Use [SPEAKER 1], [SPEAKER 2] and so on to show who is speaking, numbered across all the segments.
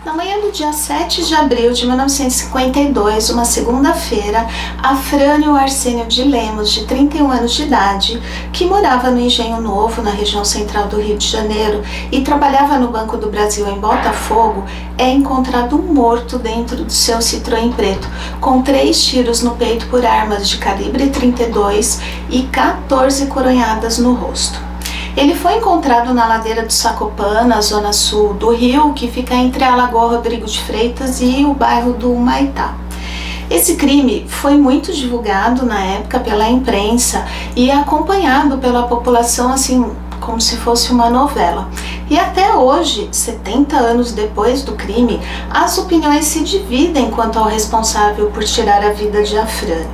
[SPEAKER 1] Na manhã do dia 7 de abril de 1952, uma segunda-feira, Afrânio Arsênio de Lemos, de 31 anos de idade, que morava no Engenho Novo, na região central do Rio de Janeiro, e trabalhava no Banco do Brasil em Botafogo, é encontrado morto dentro do seu Citroën preto, com 3 tiros no peito por armas de calibre 32 e 14 coronhadas no rosto. Ele foi encontrado na ladeira do Sacopã, na zona sul do Rio, que fica entre a Lagoa Rodrigo de Freitas e o bairro do Humaitá. Esse crime foi muito divulgado na época pela imprensa e acompanhado pela população assim como se fosse uma novela. E até hoje, 70 anos depois do crime, as opiniões se dividem quanto ao responsável por tirar a vida de Afrânio.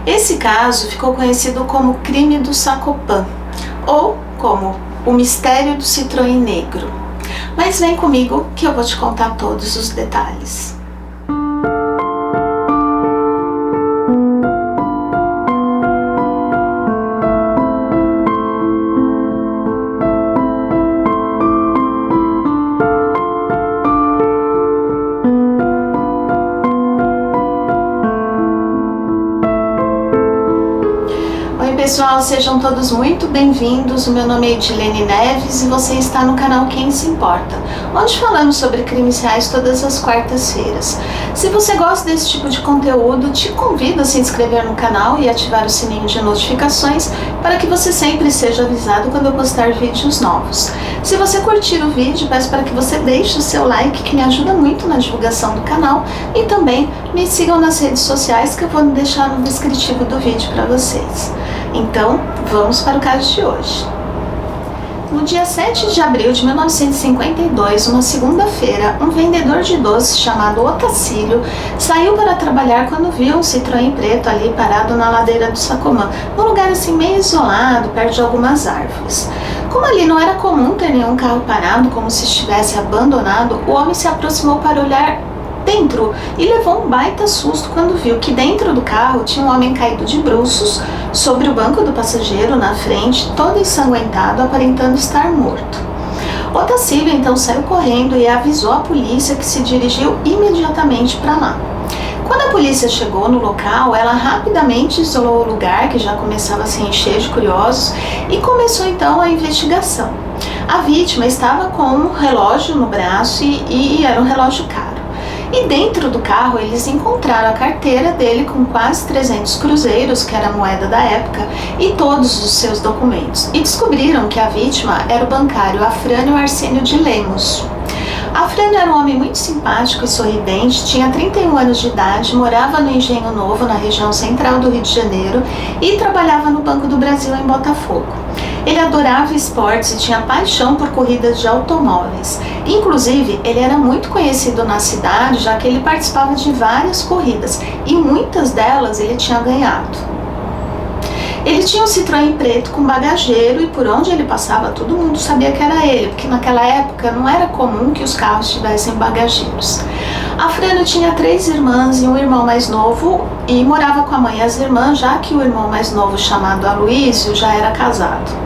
[SPEAKER 1] Esse caso ficou conhecido como crime do Sacopã, ou como o mistério do Citroën negro. Mas vem comigo que eu vou te contar todos os detalhes. Pessoal, sejam todos muito bem-vindos. O meu nome é Edilene Neves e você está no canal Quem Se Importa, onde falamos sobre crimes reais todas as quartas-feiras. Se você gosta desse tipo de conteúdo, te convido a se inscrever no canal e ativar o sininho de notificações para que você sempre seja avisado quando eu postar vídeos novos. Se você curtir o vídeo, peço para que você deixe o seu like, que me ajuda muito na divulgação do canal, e também me sigam nas redes sociais, que eu vou deixar no descritivo do vídeo para vocês. Então, vamos para o caso de hoje. No dia 7 de abril de 1952, uma segunda-feira, um vendedor de doces chamado Otacílio saiu para trabalhar quando viu um Citroën preto ali parado na ladeira do Sacomã, num lugar assim meio isolado, perto de algumas árvores. Como ali não era comum ter nenhum carro parado, como se estivesse abandonado, o homem se aproximou para olhar dentro e levou um baita susto quando viu que dentro do carro tinha um homem caído de bruços sobre o banco do passageiro na frente, todo ensanguentado, aparentando estar morto. Otacílio então saiu correndo e avisou a polícia, que se dirigiu imediatamente para lá. Quando a polícia chegou no local, ela rapidamente isolou o lugar, que já começava a se encher de curiosos, e começou então a investigação. A vítima estava com um relógio no braço e era um relógio caro. E dentro do carro eles encontraram a carteira dele com quase 300 cruzeiros, que era a moeda da época, e todos os seus documentos. E descobriram que a vítima era o bancário Afrânio Arsênio de Lemos. Afrânio era um homem muito simpático e sorridente, tinha 31 anos de idade, morava no Engenho Novo, na região central do Rio de Janeiro, e trabalhava no Banco do Brasil em Botafogo. Ele adorava esportes e tinha paixão por corridas de automóveis. Inclusive, ele era muito conhecido na cidade, já que ele participava de várias corridas, e muitas delas ele tinha ganhado. Ele tinha um Citroën preto com bagageiro e por onde ele passava todo mundo sabia que era ele, porque naquela época não era comum que os carros tivessem bagageiros. Afrânio tinha 3 irmãs e um irmão mais novo e morava com a mãe e as irmãs, já que o irmão mais novo, chamado Aloísio, já era casado.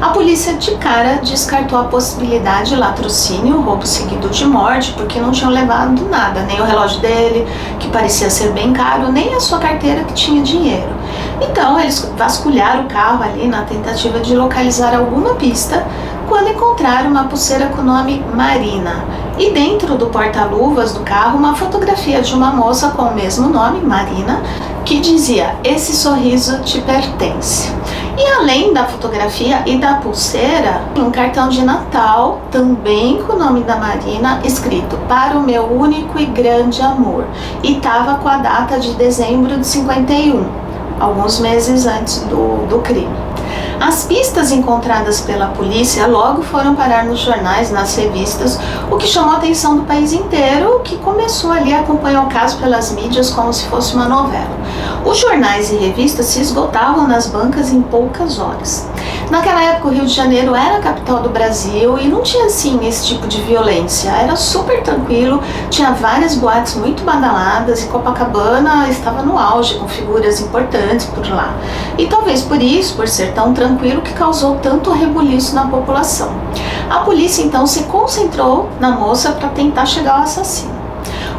[SPEAKER 1] A polícia de cara descartou a possibilidade de latrocínio, roubo seguido de morte, porque não tinham levado nada, nem o relógio dele, que parecia ser bem caro, nem a sua carteira, que tinha dinheiro. Então eles vasculharam o carro ali na tentativa de localizar alguma pista, quando encontraram uma pulseira com o nome Marina, e dentro do porta-luvas do carro uma fotografia de uma moça com o mesmo nome, Marina, que dizia: "Esse sorriso te pertence". E além da fotografia e da pulseira, um cartão de Natal, também com o nome da Marina, escrito "Para o meu único e grande amor", e estava com a data de dezembro de 51, alguns meses antes do crime. As pistas encontradas pela polícia logo foram parar nos jornais, nas revistas, o que chamou a atenção do país inteiro, que começou ali a acompanhar o caso pelas mídias como se fosse uma novela. Os jornais e revistas se esgotavam nas bancas em poucas horas. Naquela época o Rio de Janeiro era a capital do Brasil e não tinha assim esse tipo de violência, era super tranquilo, tinha várias boates muito badaladas e Copacabana estava no auge, com figuras importantes por lá. E talvez por isso, por ser tão tranquilo, que causou tanto rebuliço na população. A polícia então se concentrou na moça para tentar chegar ao assassino.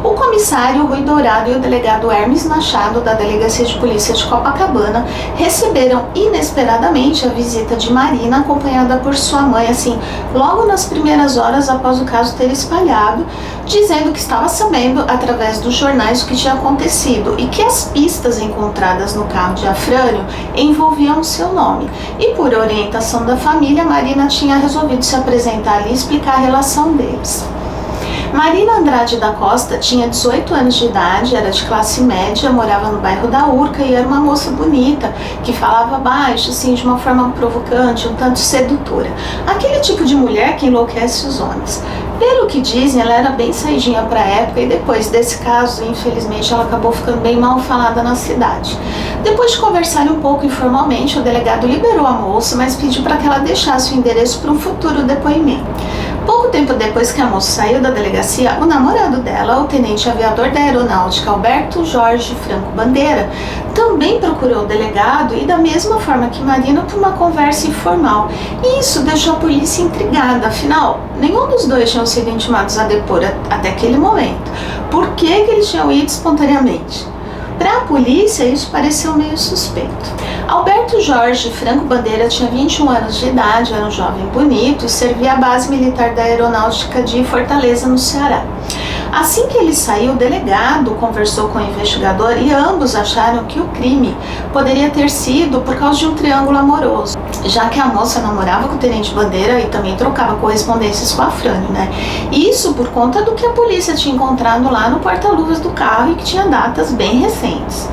[SPEAKER 1] O comissário Rui Dourado e o delegado Hermes Machado, da Delegacia de Polícia de Copacabana, receberam inesperadamente a visita de Marina, acompanhada por sua mãe, assim, logo nas primeiras horas após o caso ter espalhado, dizendo que estava sabendo, através dos jornais, o que tinha acontecido e que as pistas encontradas no carro de Afrânio envolviam o seu nome. E por orientação da família, Marina tinha resolvido se apresentar ali e explicar a relação deles. Marina Andrade da Costa tinha 18 anos de idade, era de classe média, morava no bairro da Urca e era uma moça bonita, que falava baixo, assim, de uma forma provocante, um tanto sedutora. Aquele tipo de mulher que enlouquece os homens. Pelo que dizem, ela era bem saidinha para a época e depois desse caso, infelizmente, ela acabou ficando bem mal falada na cidade. Depois de conversarem um pouco informalmente, o delegado liberou a moça, mas pediu para que ela deixasse o endereço para um futuro depoimento. Pouco tempo depois que a moça saiu da delegacia, o namorado dela, o tenente aviador da aeronáutica Alberto Jorge Franco Bandeira, também procurou o delegado e da mesma forma que Marina por uma conversa informal. E isso deixou a polícia intrigada, afinal, nenhum dos dois tinham sido intimados a depor até aquele momento. Por que eles tinham ido espontaneamente? Para a polícia, isso pareceu meio suspeito. Alberto Jorge Franco Bandeira tinha 21 anos de idade, era um jovem bonito e servia à base militar da aeronáutica de Fortaleza, no Ceará. Assim que ele saiu, o delegado conversou com o investigador e ambos acharam que o crime poderia ter sido por causa de um triângulo amoroso, já que a moça namorava com o tenente Bandeira e também trocava correspondências com a Afrânio, né? Isso por conta do que a polícia tinha encontrado lá no porta-luvas do carro e que tinha datas bem recentes.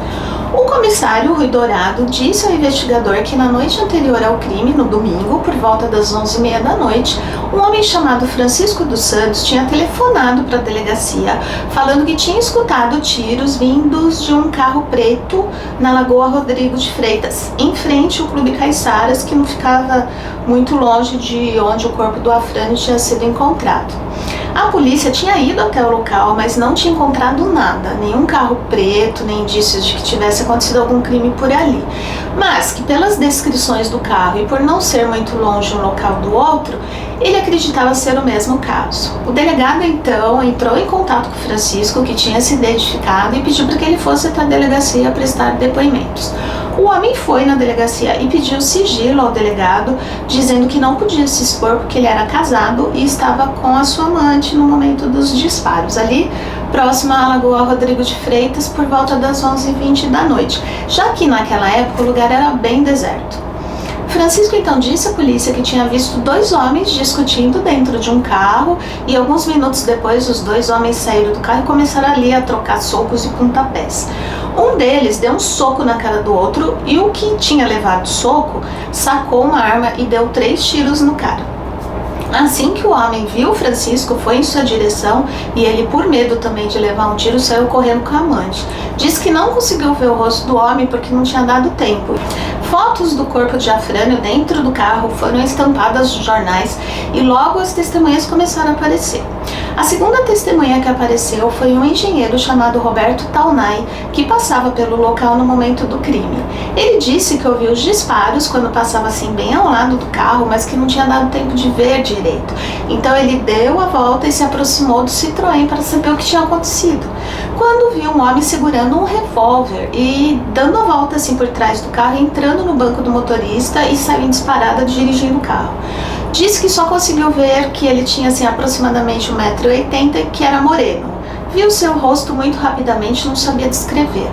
[SPEAKER 1] O comissário Rui Dourado disse ao investigador que na noite anterior ao crime, no domingo, por volta das 11h30 da noite, um homem chamado Francisco dos Santos tinha telefonado para a delegacia, falando que tinha escutado tiros vindos de um carro preto na Lagoa Rodrigo de Freitas, em frente ao Clube Caiçaras, que não ficava muito longe de onde o corpo do Afrânio tinha sido encontrado. A polícia tinha ido até o local, mas não tinha encontrado nada, nenhum carro preto, nem indícios de que tivesse acontecido algum crime por ali. Mas que pelas descrições do carro e por não ser muito longe um local do outro, ele acreditava ser o mesmo caso. O delegado então entrou em contato com Francisco, que tinha se identificado, e pediu para que ele fosse até a delegacia prestar depoimentos. O homem foi na delegacia e pediu sigilo ao delegado, dizendo que não podia se expor porque ele era casado e estava com a sua amante no momento dos disparos, ali próximo à Lagoa Rodrigo de Freitas, por volta das 11h20 da noite, já que naquela época o lugar era bem deserto. Francisco então disse à polícia que tinha visto dois homens discutindo dentro de um carro e alguns minutos depois os dois homens saíram do carro e começaram ali a trocar socos e pontapés. Um deles deu um soco na cara do outro e o que tinha levado soco sacou uma arma e deu 3 tiros no cara. Assim que o homem viu Francisco, foi em sua direção e ele, por medo também de levar um tiro, saiu correndo com a amante. Diz que não conseguiu ver o rosto do homem porque não tinha dado tempo. Fotos do corpo de Afrânio dentro do carro foram estampadas nos jornais e logo as testemunhas começaram a aparecer. A segunda testemunha que apareceu foi um engenheiro chamado Roberto Taunay, que passava pelo local no momento do crime. Ele disse que ouviu os disparos quando passava assim bem ao lado do carro, mas que não tinha dado tempo de ver direito. Então ele deu a volta e se aproximou do Citroën para saber o que tinha acontecido. Quando viu um homem segurando um revólver e dando a volta assim por trás do carro, entrando no banco do motorista e saindo disparada dirigindo o carro. Disse que só conseguiu ver que ele tinha assim aproximadamente 1,80 m e que era moreno. Viu seu rosto muito rapidamente, não sabia descrever.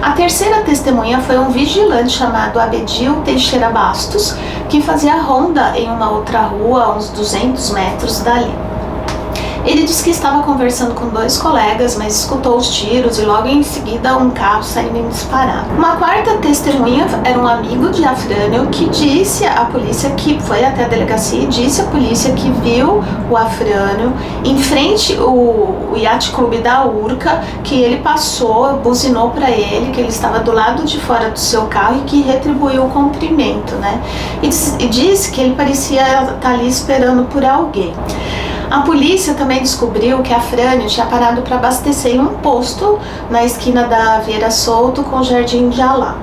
[SPEAKER 1] A terceira testemunha foi um vigilante chamado Abedil Teixeira Bastos, que fazia ronda em uma outra rua a uns 200 metros dali. Ele disse que estava conversando com 2 colegas, mas escutou os tiros e logo em seguida um carro saindo em disparado. Uma quarta testemunha era um amigo de Afrânio que disse à polícia, que foi até a delegacia e disse à polícia que viu o Afrânio em frente ao Yacht Clube da Urca, que ele passou, buzinou para ele, que ele estava do lado de fora do seu carro e que retribuiu o cumprimento, né? E disse que ele parecia estar ali esperando por alguém. A polícia também descobriu que a Afrânio tinha parado para abastecer em um posto na esquina da Vieira Souto com o Jardim de Alá.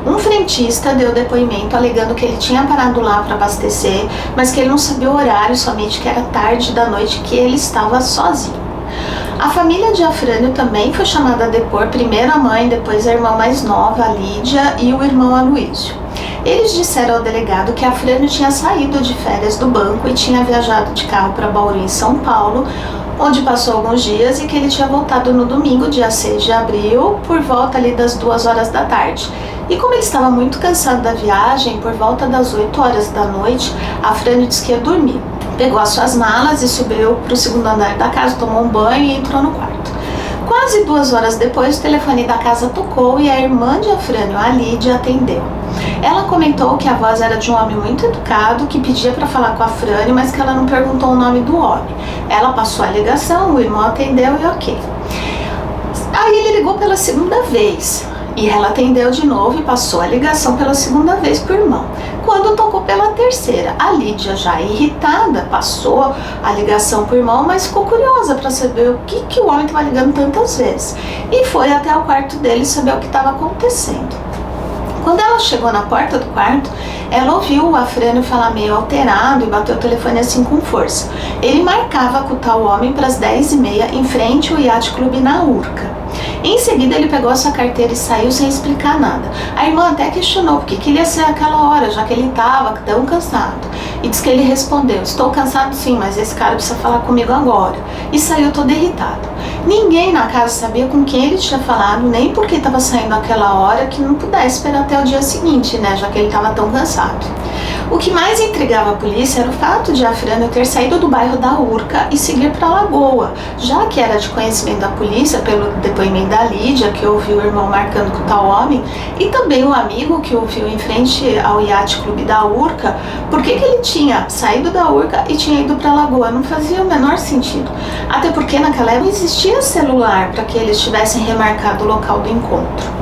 [SPEAKER 1] Um frentista deu depoimento alegando que ele tinha parado lá para abastecer, mas que ele não sabia o horário, somente que era tarde da noite, que ele estava sozinho. A família de Afrânio também foi chamada a depor, primeiro a mãe, depois a irmã mais nova, a Lídia, e o irmão Aloísio. Eles disseram ao delegado que Afrânio tinha saído de férias do banco e tinha viajado de carro para Bauru, em São Paulo, onde passou alguns dias, e que ele tinha voltado no domingo, dia 6 de abril, por volta ali das 2 horas da tarde. E como ele estava muito cansado da viagem, por volta das 8 horas da noite, Afrânio disse que ia dormir. Pegou as suas malas e subiu para o segundo andar da casa, tomou um banho e entrou no quarto. Quase 2 horas depois, o telefone da casa tocou e a irmã de Afrânio, a Lídia, atendeu. Ela comentou que a voz era de um homem muito educado, que pedia para falar com Afrânio, mas que ela não perguntou o nome do homem. Ela passou a ligação, o irmão atendeu e ok. Aí ele ligou pela segunda vez. E ela atendeu de novo e passou a ligação pela segunda vez para o irmão. Quando tocou pela terceira, a Lídia, já irritada, passou a ligação para o irmão, mas ficou curiosa para saber o que o homem estava ligando tantas vezes. E foi até o quarto dele saber o que estava acontecendo. Quando ela chegou na porta do quarto, ela ouviu o Afrânio falar meio alterado e bateu o telefone assim com força. Ele marcava com o tal homem para as 10h30 em frente ao Yacht Clube na Urca. Em seguida, ele pegou a sua carteira e saiu sem explicar nada. A irmã até questionou por que ia ser aquela hora, já que ele estava tão cansado. E disse que ele respondeu: estou cansado sim, mas esse cara precisa falar comigo agora. E saiu todo irritado. Ninguém na casa sabia com quem ele tinha falado, nem por que estava saindo aquela hora, que não pudesse esperar até o dia seguinte, né, já que ele estava tão cansado. O que mais intrigava a polícia era o fato de Afrânio ter saído do bairro da Urca e seguir para a Lagoa, já que era de conhecimento da polícia pelo depoimento da Lídia, que ouviu o irmão marcando com o tal homem, e também o amigo que ouviu em frente ao Yacht Clube da Urca. Por que ele tinha saído da Urca e tinha ido para a Lagoa? Não fazia o menor sentido. Até porque naquela época não existia celular para que eles tivessem remarcado o local do encontro.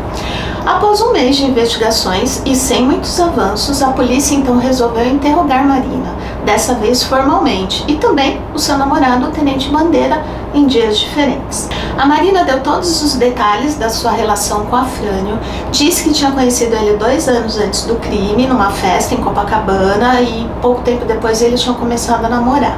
[SPEAKER 1] Após um mês de investigações e sem muitos avanços, a polícia então resolveu interrogar Marina, dessa vez formalmente, e também o seu namorado, o Tenente Bandeira, em dias diferentes. A Marina deu todos os detalhes da sua relação com Afrânio, disse que tinha conhecido ele 2 anos antes do crime, numa festa em Copacabana, e pouco tempo depois eles tinham começado a namorar.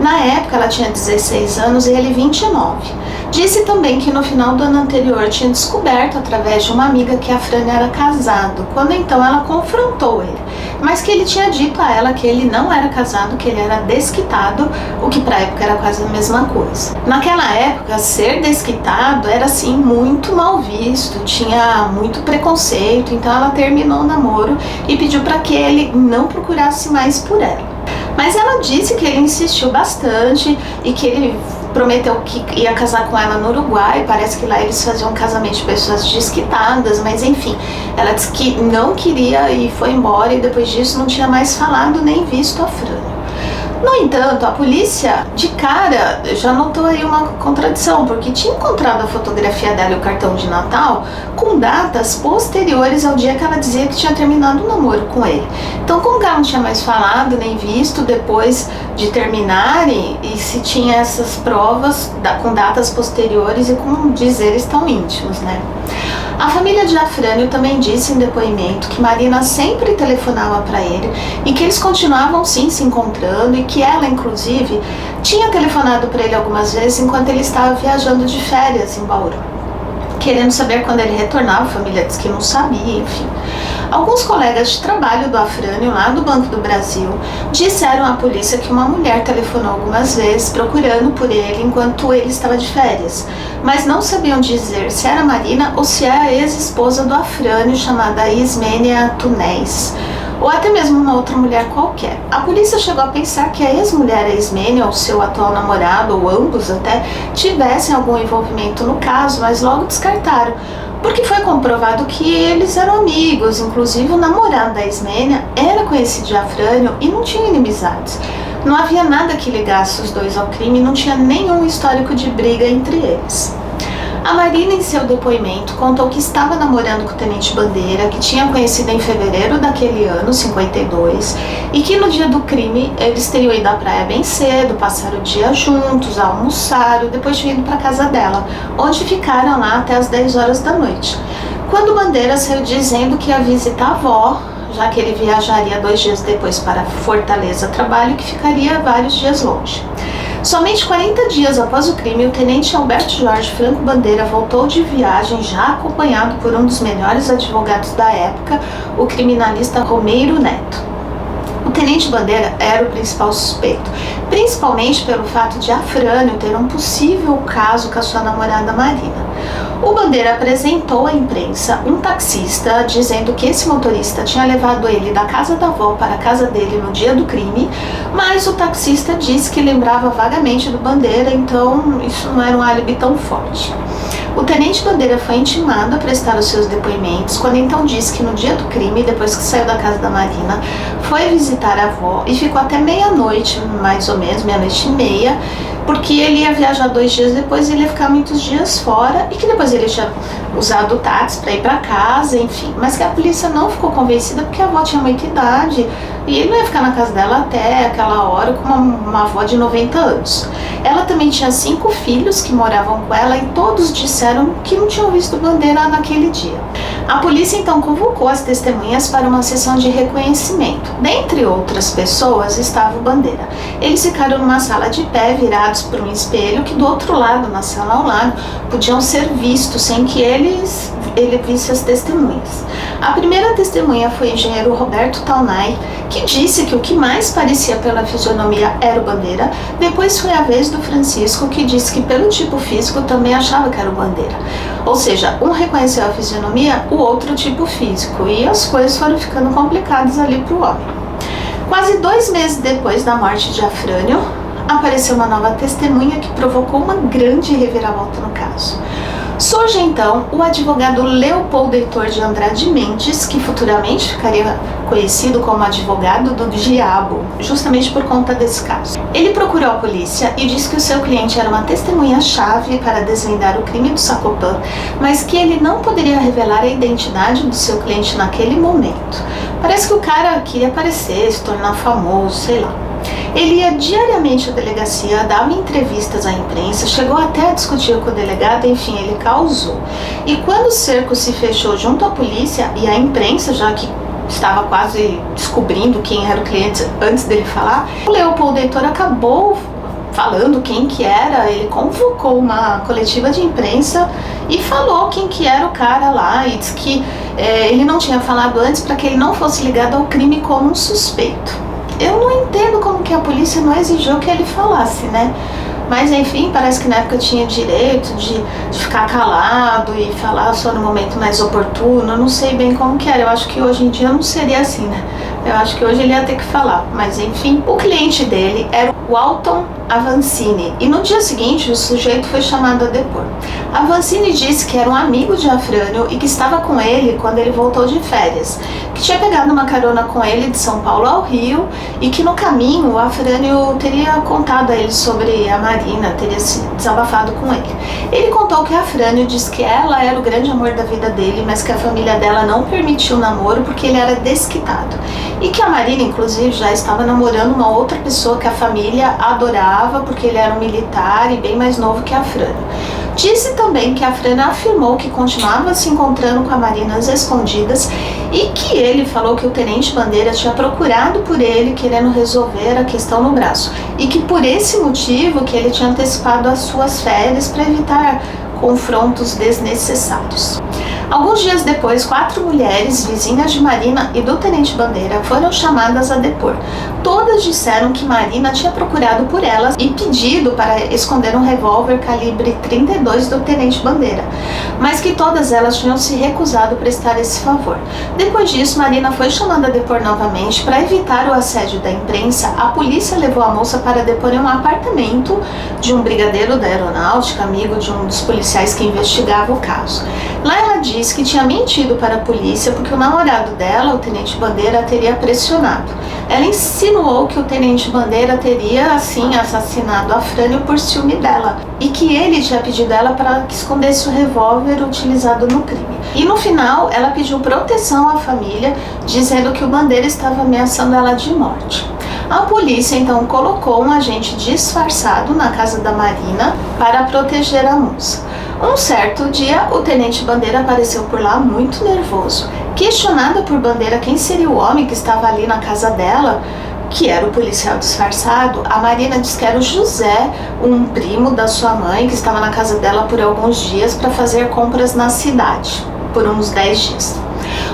[SPEAKER 1] Na época ela tinha 16 anos e ele 29. Disse também que no final do ano anterior tinha descoberto através de uma amiga que Afrânio era casado, quando então ela confrontou ele, mas que ele tinha dito a ela que ele não era casado, que ele era desquitado, o que pra época era quase a mesma coisa. Naquela época, ser desquitado era assim muito mal visto, tinha muito preconceito, então ela terminou o namoro e pediu para que ele não procurasse mais por ela. Mas ela disse que ele insistiu bastante e que ele prometeu que ia casar com ela no Uruguai. Parece que lá eles faziam um casamento de pessoas desquitadas, mas enfim, ela disse que não queria e foi embora, e depois disso não tinha mais falado nem visto Afrânio. No entanto, a polícia, de cara, já notou aí uma contradição, porque tinha encontrado a fotografia dela e o cartão de Natal com datas posteriores ao dia que ela dizia que tinha terminado o namoro com ele. Então, como que ela não tinha mais falado nem visto depois de terminarem, e se tinha essas provas com datas posteriores e com dizeres tão íntimos, né? A família de Afrânio também disse em depoimento que Marina sempre telefonava para ele e que eles continuavam sim se encontrando, e que ela, inclusive, tinha telefonado para ele algumas vezes enquanto ele estava viajando de férias em Bauru, querendo saber quando ele retornava. A família disse que não sabia, enfim. Alguns colegas de trabalho do Afrânio, lá do Banco do Brasil, disseram à polícia que uma mulher telefonou algumas vezes procurando por ele enquanto ele estava de férias, mas não sabiam dizer se era Marina ou se é a ex-esposa do Afrânio, chamada Ismênia Tunés, ou até mesmo uma outra mulher qualquer. A polícia chegou a pensar que a ex-mulher, a Ismênia, ou seu atual namorado, ou ambos até, tivessem algum envolvimento no caso, mas logo descartaram, porque foi comprovado que eles eram amigos. Inclusive o namorado da Ismênia era conhecido de Afrânio e não tinha inimizades. Não havia nada que ligasse os dois ao crime, não tinha nenhum histórico de briga entre eles. A Marina, em seu depoimento, contou que estava namorando com o Tenente Bandeira, que tinha conhecido em fevereiro daquele ano, 52, e que no dia do crime eles teriam ido à praia bem cedo, passaram o dia juntos, almoçaram, depois tinham ido para casa dela, onde ficaram lá até as 10 horas da noite. Quando Bandeira saiu dizendo que ia visitar a avó, já que ele viajaria 2 dias depois para Fortaleza trabalho, que ficaria vários dias longe. Somente 40 dias após o crime, o tenente Alberto Jorge Franco Bandeira voltou de viagem, já acompanhado por um dos melhores advogados da época, o criminalista Romeiro Neto. O tenente Bandeira era o principal suspeito, principalmente pelo fato de Afrânio ter um possível caso com a sua namorada Marina. O Bandeira apresentou à imprensa um taxista dizendo que esse motorista tinha levado ele da casa da avó para a casa dele no dia do crime, mas o taxista disse que lembrava vagamente do Bandeira, então isso não era um álibi tão forte. O tenente Bandeira foi intimado a prestar os seus depoimentos, quando então disse que no dia do crime, depois que saiu da casa da Marina, foi visitar a avó e ficou até meia-noite, mais ou menos, meia-noite e meia, porque ele ia viajar 2 dias depois e ele ia ficar muitos dias fora, e que depois ele tinha usado o táxi para ir para casa, enfim. Mas que a polícia não ficou convencida porque a avó tinha muita idade e ele não ia ficar na casa dela até aquela hora com uma avó de 90 anos. Ela também tinha 5 filhos que moravam com ela e todos disseram que não tinham visto Bandeira naquele dia. A polícia então convocou as testemunhas para uma sessão de reconhecimento. Dentre outras pessoas estava o Bandeira. Eles ficaram numa sala de pé, virados para um espelho que do outro lado, na sala ao lado, podiam ser vistos sem que ele visse as testemunhas. A primeira testemunha foi o engenheiro Roberto Taunay, que disse que o que mais parecia pela fisionomia era o Bandeira. Depois foi a vez do Francisco, que disse que pelo tipo físico também achava que era o Bandeira. Ou seja, um reconheceu a fisionomia, o outro o tipo físico, e as coisas foram ficando complicadas ali para o homem. Quase 2 meses depois da morte de Afrânio, apareceu uma nova testemunha que provocou uma grande reviravolta no caso. Surge então o advogado Leopoldo Heitor de Andrade Mendes, que futuramente ficaria conhecido como advogado do diabo, justamente por conta desse caso. Ele procurou a polícia e disse que o seu cliente era uma testemunha-chave para desvendar o crime do Sacopã, mas que ele não poderia revelar a identidade do seu cliente naquele momento. Parece que o cara queria aparecer, se tornar famoso, sei lá. Ele ia diariamente à delegacia, dava entrevistas à imprensa, chegou até a discutir com o delegado, enfim, ele causou. E quando o cerco se fechou junto à polícia e à imprensa, já que estava quase descobrindo quem era o cliente antes dele falar, o Leopoldo Heitor acabou falando quem que era. Ele convocou uma coletiva de imprensa e falou quem que era o cara lá, e disse que ele não tinha falado antes para que ele não fosse ligado ao crime como um suspeito. Eu não entendo como que a polícia não exigiu que ele falasse, né? Mas enfim, parece que na época tinha direito de ficar calado e falar só no momento mais oportuno. Eu não sei bem como que era. Eu acho que hoje em dia não seria assim, né? Eu acho que hoje ele ia ter que falar. Mas enfim, o cliente dele era o Walton Avancini. E no dia seguinte o sujeito foi chamado a depor. Avancini disse que era um amigo de Afrânio e que estava com ele quando ele voltou de férias, que tinha pegado uma carona com ele de São Paulo ao Rio e que no caminho o Afrânio teria contado a ele sobre a Marina, teria se desabafado com ele. Ele contou que a Afrânio disse que ela era o grande amor da vida dele, mas que a família dela não permitiu o namoro porque ele era desquitado. E que a Marina, inclusive, já estava namorando uma outra pessoa que a família adorava porque ele era um militar e bem mais novo que a Afrânio. Disse também que a Afrânio afirmou que continuava se encontrando com a Marina às escondidas e que ele falou que o tenente Bandeira tinha procurado por ele querendo resolver a questão no braço e que por esse motivo que ele tinha antecipado as suas férias para evitar confrontos desnecessários. Alguns dias depois, 4 mulheres, vizinhas de Marina e do tenente Bandeira, foram chamadas a depor. Todas disseram que Marina tinha procurado por elas e pedido para esconder um revólver calibre 32 do tenente Bandeira, mas que todas elas tinham se recusado a prestar esse favor. Depois disso, Marina foi chamada a depor novamente. Para evitar o assédio da imprensa, a polícia levou a moça para depor em um apartamento de um brigadeiro da aeronáutica, amigo de um dos policiais policiais que investigavam o caso. Lá ela disse que tinha mentido para a polícia porque o namorado dela, o Tenente Bandeira, teria pressionado. Ela insinuou que o Tenente Bandeira teria, assim, assassinado a Frânio por ciúme dela e que ele tinha pedido ela para que escondesse o revólver utilizado no crime. E no final, ela pediu proteção à família, dizendo que o Bandeira estava ameaçando ela de morte. A polícia então colocou um agente disfarçado na casa da Marina para proteger a moça. Um certo dia, o Tenente Bandeira apareceu por lá muito nervoso. Questionada por Bandeira quem seria o homem que estava ali na casa dela, que era o policial disfarçado, a Marina disse que era o José, um primo da sua mãe, que estava na casa dela por alguns dias para fazer compras na cidade, por uns 10 dias.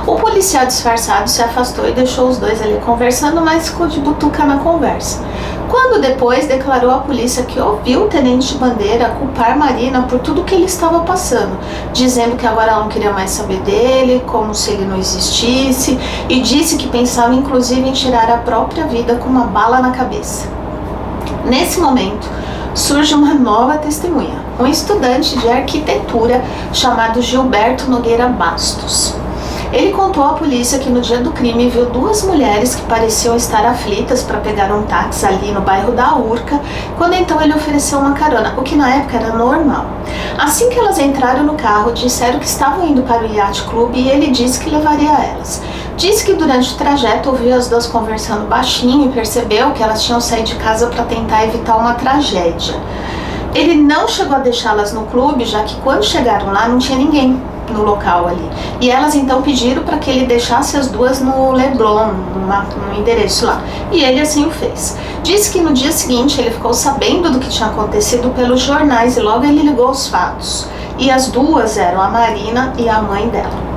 [SPEAKER 1] O policial disfarçado se afastou e deixou os dois ali conversando, mas ficou de butuca na conversa. Quando depois declarou à polícia que ouviu o Tenente Bandeira culpar Marina por tudo que ele estava passando, dizendo que agora ela não queria mais saber dele, como se ele não existisse, e disse que pensava inclusive em tirar a própria vida com uma bala na cabeça. Nesse momento, surge uma nova testemunha, um estudante de arquitetura chamado Gilberto Nogueira Bastos. Ele contou à polícia que no dia do crime viu duas mulheres que pareciam estar aflitas para pegar um táxi ali no bairro da Urca, quando então ele ofereceu uma carona, o que na época era normal. Assim que elas entraram no carro, disseram que estavam indo para o Yacht Club e ele disse que levaria elas. Disse que durante o trajeto ouviu as duas conversando baixinho e percebeu que elas tinham saído de casa para tentar evitar uma tragédia. Ele não chegou a deixá-las no clube, já que quando chegaram lá não tinha ninguém no local ali. E elas então pediram para que ele deixasse as duas no Leblon, no endereço lá. E ele assim o fez. Disse que no dia seguinte ele ficou sabendo do que tinha acontecido pelos jornais e logo ele ligou os fatos. E as duas eram a Marina e a mãe dela.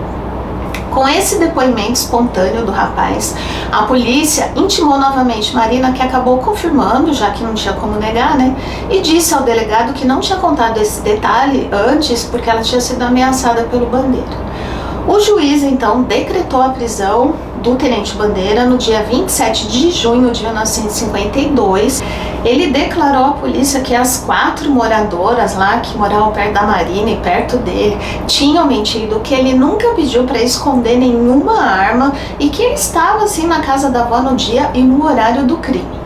[SPEAKER 1] Com esse depoimento espontâneo do rapaz, a polícia intimou novamente Marina, que acabou confirmando, já que não tinha como negar, né? E disse ao delegado que não tinha contado esse detalhe antes porque ela tinha sido ameaçada pelo Bandeira. O juiz, então, decretou a prisão do Tenente Bandeira no dia 27 de junho de 1952. Ele declarou à polícia que as 4 moradoras lá, que moravam perto da Marina e perto dele, tinham mentido, que ele nunca pediu para esconder nenhuma arma e que ele estava assim na casa da avó no dia e no horário do crime.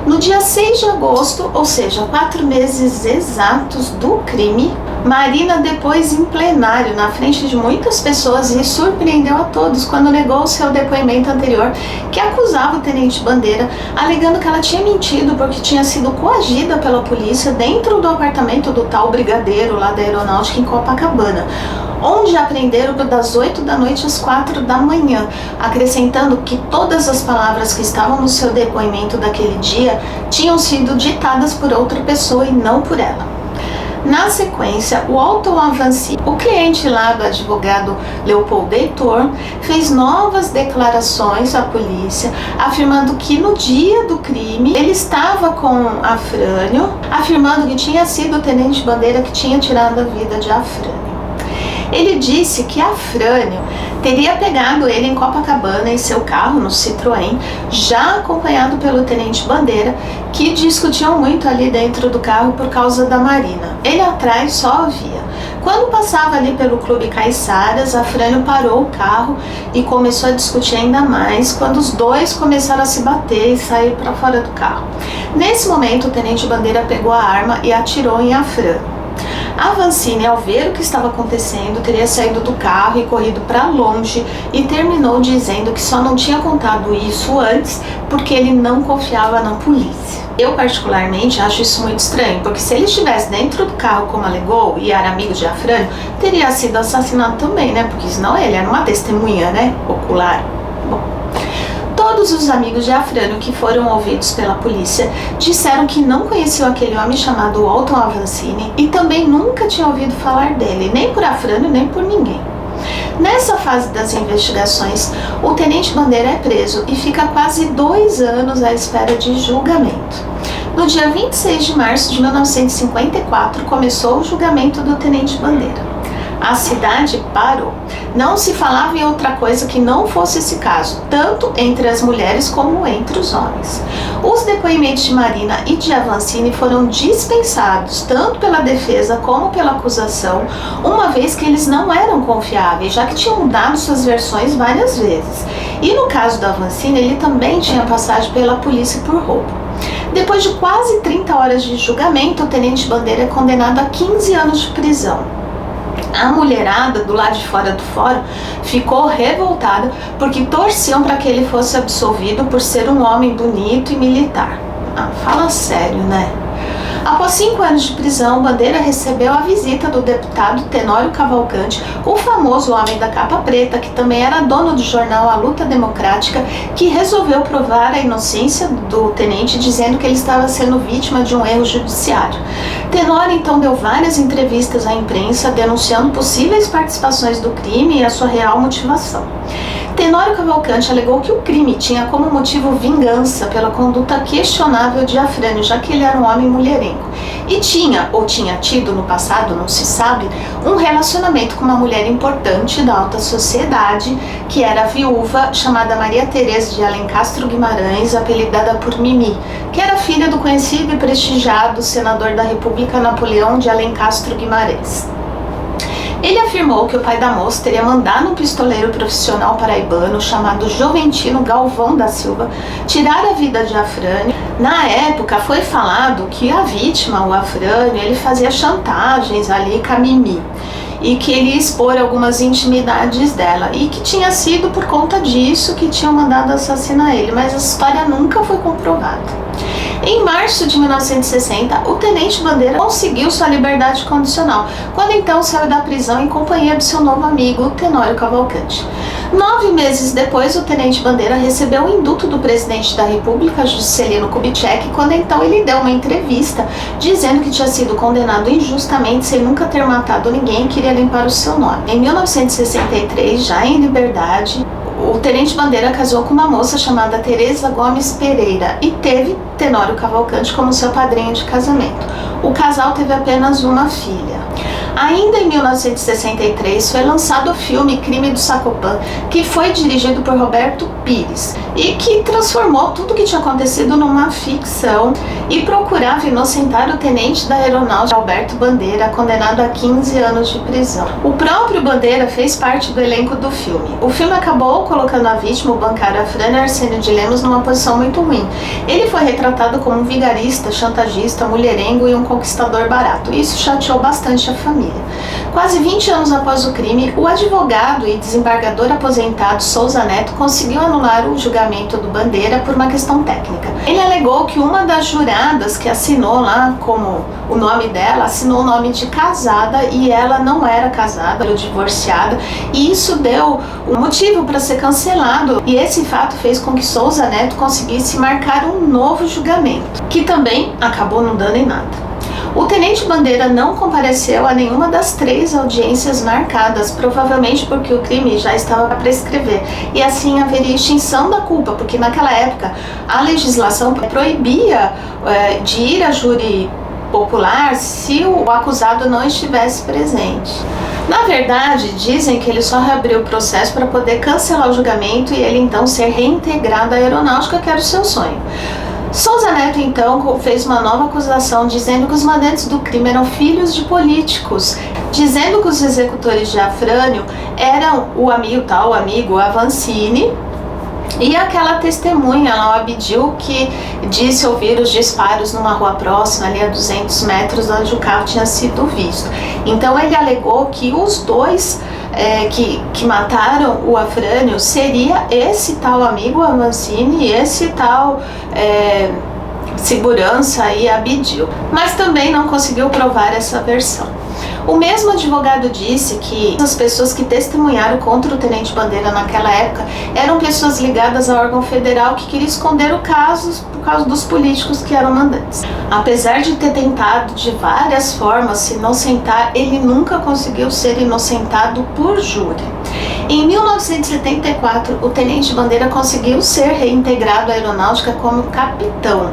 [SPEAKER 1] No dia 6 de agosto, ou seja, 4 meses exatos do crime, Marina depois em plenário, na frente de muitas pessoas, e surpreendeu a todos quando negou o seu depoimento anterior, que acusava o Tenente Bandeira, alegando que ela tinha mentido porque tinha sido coagida pela polícia dentro do apartamento do tal brigadeiro lá da aeronáutica em Copacabana, onde apreenderam das 8 da noite às 4 da manhã, acrescentando que todas as palavras que estavam no seu depoimento daquele dia tinham sido ditadas por outra pessoa e não por ela. Na sequência, o Alton Avanci, o cliente lá do advogado Leopoldo Heitor, fez novas declarações à polícia, afirmando que no dia do crime ele estava com Afrânio, afirmando que tinha sido o Tenente Bandeira que tinha tirado a vida de Afrânio. Ele disse que Afrânio teria pegado ele em Copacabana em seu carro, no Citroën, já acompanhado pelo Tenente Bandeira, que discutiam muito ali dentro do carro por causa da Marina. Ele atrás só ouvia. Quando passava ali pelo Clube Caiçaras, Afrânio parou o carro e começou a discutir ainda mais, quando os dois começaram a se bater e sair para fora do carro. Nesse momento, o Tenente Bandeira pegou a arma e atirou em Afrânio. Avancini, ao ver o que estava acontecendo, teria saído do carro e corrido para longe e terminou dizendo que só não tinha contado isso antes porque ele não confiava na polícia. Eu particularmente acho isso muito estranho, porque se ele estivesse dentro do carro como alegou e era amigo de Afrânio, teria sido assassinado também, né? Porque senão ele era uma testemunha, né? Ocular. Bom. Todos os amigos de Afrânio que foram ouvidos pela polícia disseram que não conheciam aquele homem chamado Alton Avancini e também nunca tinham ouvido falar dele, nem por Afrânio, nem por ninguém. Nessa fase das investigações, o Tenente Bandeira é preso e fica quase 2 anos à espera de julgamento. No dia 26 de março de 1954, começou o julgamento do Tenente Bandeira. A cidade parou. Não se falava em outra coisa que não fosse esse caso, tanto entre as mulheres como entre os homens. Os depoimentos de Marina e de Avancini foram dispensados, tanto pela defesa como pela acusação, uma vez que eles não eram confiáveis, já que tinham mudado suas versões várias vezes. E no caso da Avancini, ele também tinha passagem pela polícia por roubo. Depois de quase 30 horas de julgamento, o tenente Bandeira é condenado a 15 anos de prisão. A mulherada do lado de fora do fórum ficou revoltada porque torciam para que ele fosse absolvido por ser um homem bonito e militar. Fala sério, né? Após 5 anos de prisão, Bandeira recebeu a visita do deputado Tenório Cavalcante, o famoso homem da capa preta, que também era dono do jornal A Luta Democrática, que resolveu provar a inocência do tenente, dizendo que ele estava sendo vítima de um erro judiciário. Tenório então deu várias entrevistas à imprensa, denunciando possíveis participações do crime e a sua real motivação. Tenório Cavalcante alegou que o crime tinha como motivo vingança pela conduta questionável de Afrânio, já que ele era um homem mulherengo. E tinha, ou tinha tido no passado, não se sabe, um relacionamento com uma mulher importante da alta sociedade, que era viúva, chamada Maria Teresa de Alencastro Guimarães, apelidada por Mimi, que era filha do conhecido e prestigiado senador da República Napoleão de Alencastro Guimarães. Ele afirmou que o pai da moça teria mandado um pistoleiro profissional paraibano chamado Joventino Galvão da Silva tirar a vida de Afrânio. Na época foi falado que a vítima, o Afrânio, ele fazia chantagens ali com a Mimi e que ele ia expor algumas intimidades dela e que tinha sido por conta disso que tinham mandado assassinar ele, mas a história nunca foi comprovada. Em março de 1960, o tenente Bandeira conseguiu sua liberdade condicional, quando então saiu da prisão em companhia de seu novo amigo, Tenório Cavalcante. 9 meses depois, o tenente Bandeira recebeu o indulto do presidente da República, Juscelino Kubitschek, quando então ele deu uma entrevista dizendo que tinha sido condenado injustamente sem nunca ter matado ninguém e queria limpar o seu nome. Em 1963, já em liberdade, o tenente Bandeira casou com uma moça chamada Teresa Gomes Pereira e teve Tenório Cavalcante como seu padrinho de casamento. O casal teve apenas uma filha. Ainda em 1963 foi lançado o filme Crime do Sacopã, que foi dirigido por Roberto Pires e que transformou tudo o que tinha acontecido numa ficção e procurava inocentar o tenente da aeronáutica Alberto Bandeira, condenado a 15 anos de prisão. O próprio Bandeira fez parte do elenco do filme. O filme acabou colocando a vítima, o bancário Afrânio Arsênio de Lemos, numa posição muito ruim. Ele foi retratado como um vigarista, chantagista, mulherengo e um conquistador barato. Isso chateou bastante a família. Quase 20 anos após o crime, o advogado e desembargador aposentado Souza Neto conseguiu anular o julgamento do Bandeira por uma questão técnica. Ele alegou que uma das juradas que assinou lá, como o nome dela, assinou o nome de casada e ela não era casada, era divorciada, e isso deu um motivo para ser cancelado, e esse fato fez com que Souza Neto conseguisse marcar um novo julgamento, que também acabou não dando em nada. O tenente Bandeira não compareceu a nenhuma das 3 audiências marcadas, provavelmente porque o crime já estava para prescrever, e assim haveria extinção da culpa, porque naquela época a legislação proibia de ir a júri popular se o acusado não estivesse presente. Na verdade, dizem que ele só reabriu o processo para poder cancelar o julgamento e ele então ser reintegrado à aeronáutica, que era o seu sonho. Souza Neto então fez uma nova acusação dizendo que os mandantes do crime eram filhos de políticos, dizendo que os executores de Afrânio eram o amigo Avancini e aquela testemunha lá, o Abdil, que disse ouvir os disparos numa rua próxima, ali a 200 metros onde o carro tinha sido visto. Então ele alegou que os dois que mataram o Afrânio seria esse tal amigo Avancini e esse tal segurança aí, Abdil, mas também não conseguiu provar essa versão. O mesmo advogado disse que as pessoas que testemunharam contra o tenente Bandeira naquela época eram pessoas ligadas ao órgão federal que queria esconder o caso por causa dos políticos que eram mandantes. Apesar de ter tentado de várias formas se inocentar, ele nunca conseguiu ser inocentado por júri. Em 1974, o tenente Bandeira conseguiu ser reintegrado à aeronáutica como capitão.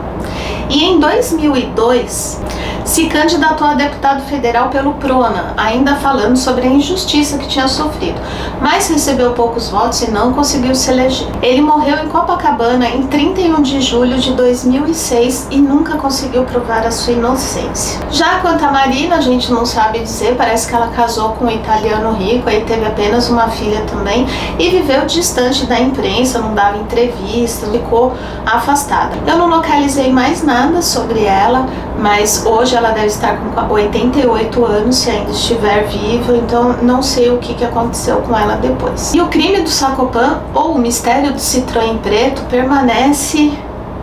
[SPEAKER 1] E em 2002, se candidatou a deputado federal pelo PRONA, ainda falando sobre a injustiça que tinha sofrido, mas recebeu poucos votos e não conseguiu se eleger. Ele morreu em Copacabana em 31 de julho de 2006 e nunca conseguiu provar a sua inocência. Já quanto a Marina, a gente não sabe dizer, parece que ela casou com um italiano rico, aí teve apenas uma filha também e viveu distante da imprensa, não dava entrevista, ficou afastada. Eu não localizei mais nada sobre ela, mas hoje ela deve estar com 88 anos, se ainda estiver viva, então não sei o que aconteceu com ela depois. E o crime do Sacopan, ou o mistério do Citroën preto, permanece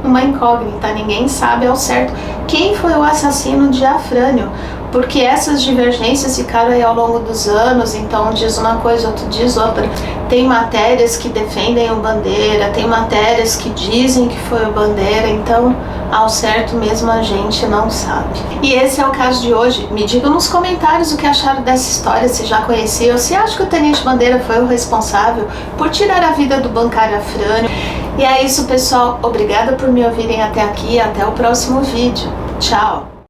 [SPEAKER 1] uma incógnita. Ninguém sabe ao certo quem foi o assassino de Afrânio, porque essas divergências ficaram aí ao longo dos anos, então diz uma coisa, outro diz outra. Tem matérias que defendem o Bandeira, tem matérias que dizem que foi o Bandeira, então ao certo mesmo a gente não sabe. E esse é o caso de hoje. Me digam nos comentários o que acharam dessa história, se já conheciam, se acham que o Tenente Bandeira foi o responsável por tirar a vida do bancário Afrânio. E é isso, pessoal. Obrigada por me ouvirem até aqui e até o próximo vídeo. Tchau!